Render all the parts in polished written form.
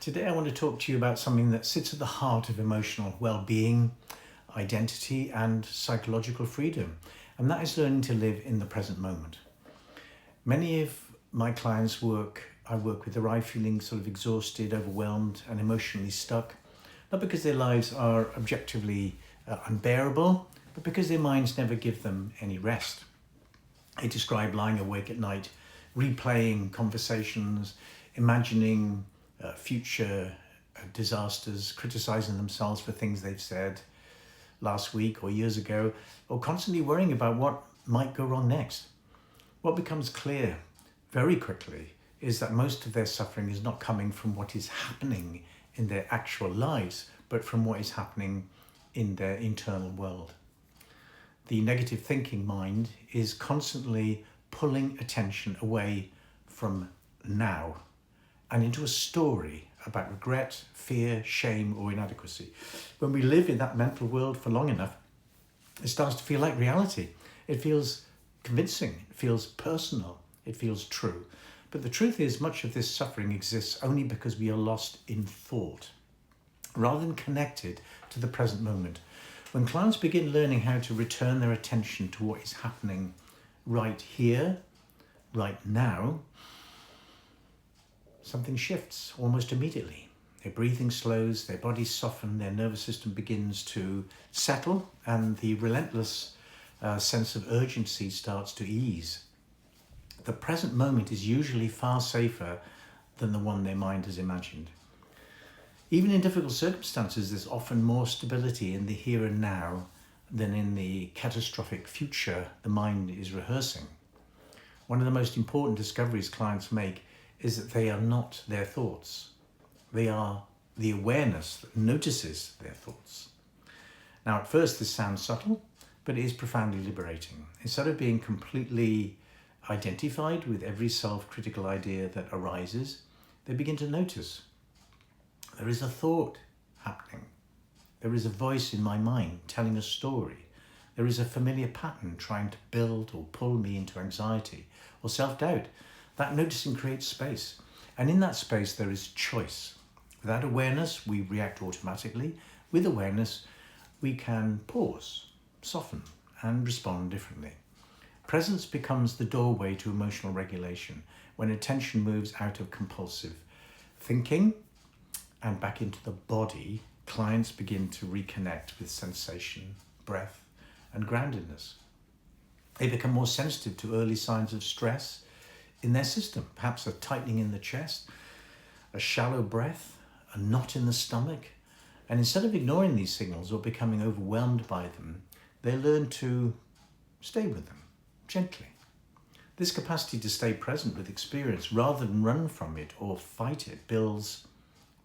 Today I want to talk to you about something that sits at the heart of emotional well-being, identity and psychological freedom, and that is learning to live in the present moment. Many of my clients I work with arrive feeling sort of exhausted, overwhelmed and emotionally stuck, not because their lives are objectively unbearable, but because their minds never give them any rest. They describe lying awake at night, replaying conversations, imagining future disasters, criticizing themselves for things they've said last week or years ago, or constantly worrying about what might go wrong next. What becomes clear very quickly is that most of their suffering is not coming from what is happening in their actual lives, but from what is happening in their internal world. The negative thinking mind is constantly pulling attention away from now and into a story about regret, fear, shame, or inadequacy. When we live in that mental world for long enough, it starts to feel like reality. It feels convincing, it feels personal, it feels true. But the truth is, much of this suffering exists only because we are lost in thought, rather than connected to the present moment. When clients begin learning how to return their attention to what is happening right here, right now, something shifts almost immediately. Their breathing slows, their bodies soften, their nervous system begins to settle, and the relentless sense of urgency starts to ease. The present moment is usually far safer than the one their mind has imagined. Even in difficult circumstances, there's often more stability in the here and now than in the catastrophic future the mind is rehearsing. One of the most important discoveries clients make is that they are not their thoughts. They are the awareness that notices their thoughts. Now, at first, this sounds subtle, but it is profoundly liberating. Instead of being completely identified with every self-critical idea that arises, they begin to notice. There is a thought happening. There is a voice in my mind telling a story. There is a familiar pattern trying to build or pull me into anxiety or self-doubt. That noticing creates space. And in that space, there is choice. Without awareness, we react automatically. With awareness, we can pause, soften, and respond differently. Presence becomes the doorway to emotional regulation when attention moves out of compulsive thinking and back into the body. Clients begin to reconnect with sensation, breath, and groundedness. They become more sensitive to early signs of stress in their system, perhaps a tightening in the chest, a shallow breath, a knot in the stomach. And instead of ignoring these signals or becoming overwhelmed by them, they learn to stay with them gently. This capacity to stay present with experience rather than run from it or fight it builds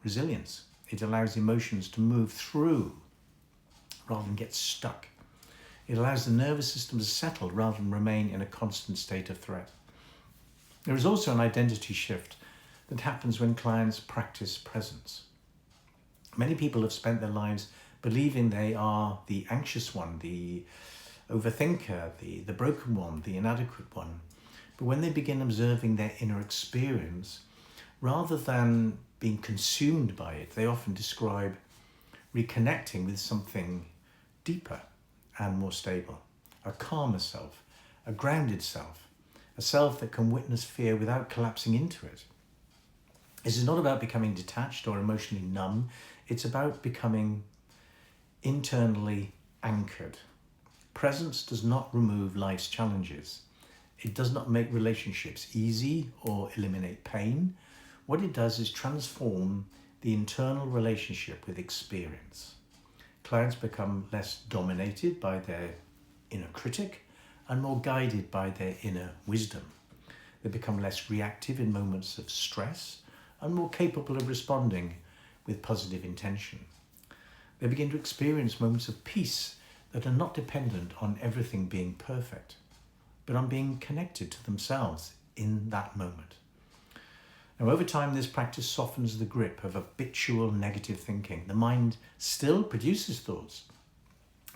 resilience. It allows emotions to move through rather than get stuck. It allows the nervous system to settle rather than remain in a constant state of threat. There is also an identity shift that happens when clients practice presence. Many people have spent their lives believing they are the anxious one, the overthinker, the broken one, the inadequate one. But when they begin observing their inner experience, rather than being consumed by it, they often describe reconnecting with something deeper and more stable, a calmer self, a grounded self, a self that can witness fear without collapsing into it. This is not about becoming detached or emotionally numb. It's about becoming internally anchored. Presence does not remove life's challenges. It does not make relationships easy or eliminate pain. What it does is transform the internal relationship with experience. Clients become less dominated by their inner critic and more guided by their inner wisdom. They become less reactive in moments of stress and more capable of responding with positive intention. They begin to experience moments of peace that are not dependent on everything being perfect, but on being connected to themselves in that moment. Now, over time, this practice softens the grip of habitual negative thinking. The mind still produces thoughts,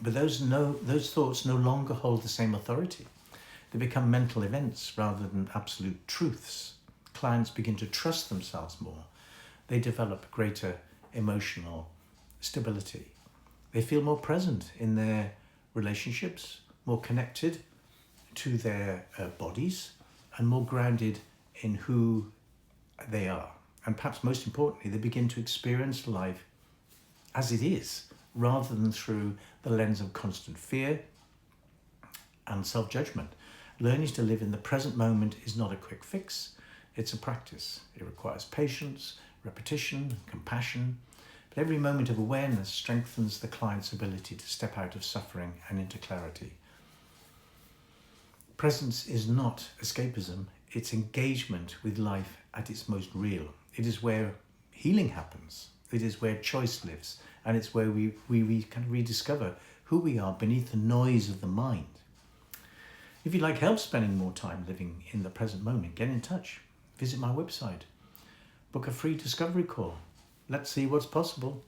but those thoughts no longer hold the same authority. They become mental events rather than absolute truths. Clients begin to trust themselves more. they develop greater emotional stability. They feel more present in their relationships, more connected to their bodies, and more grounded in who they are. And perhaps most importantly, they begin to experience life as it is, rather than through the lens of constant fear and self-judgment. Learning to live in the present moment is not a quick fix, it's a practice. It requires patience, repetition, compassion, but every moment of awareness strengthens the client's ability to step out of suffering and into clarity. Presence is not escapism, it's engagement with life at its most real. It is where healing happens, it is where choice lives, and it's where we kind of rediscover who we are beneath the noise of the mind. If you'd like help spending more time living in the present moment, get in touch. Visit my website. Book a free discovery call. Let's see what's possible.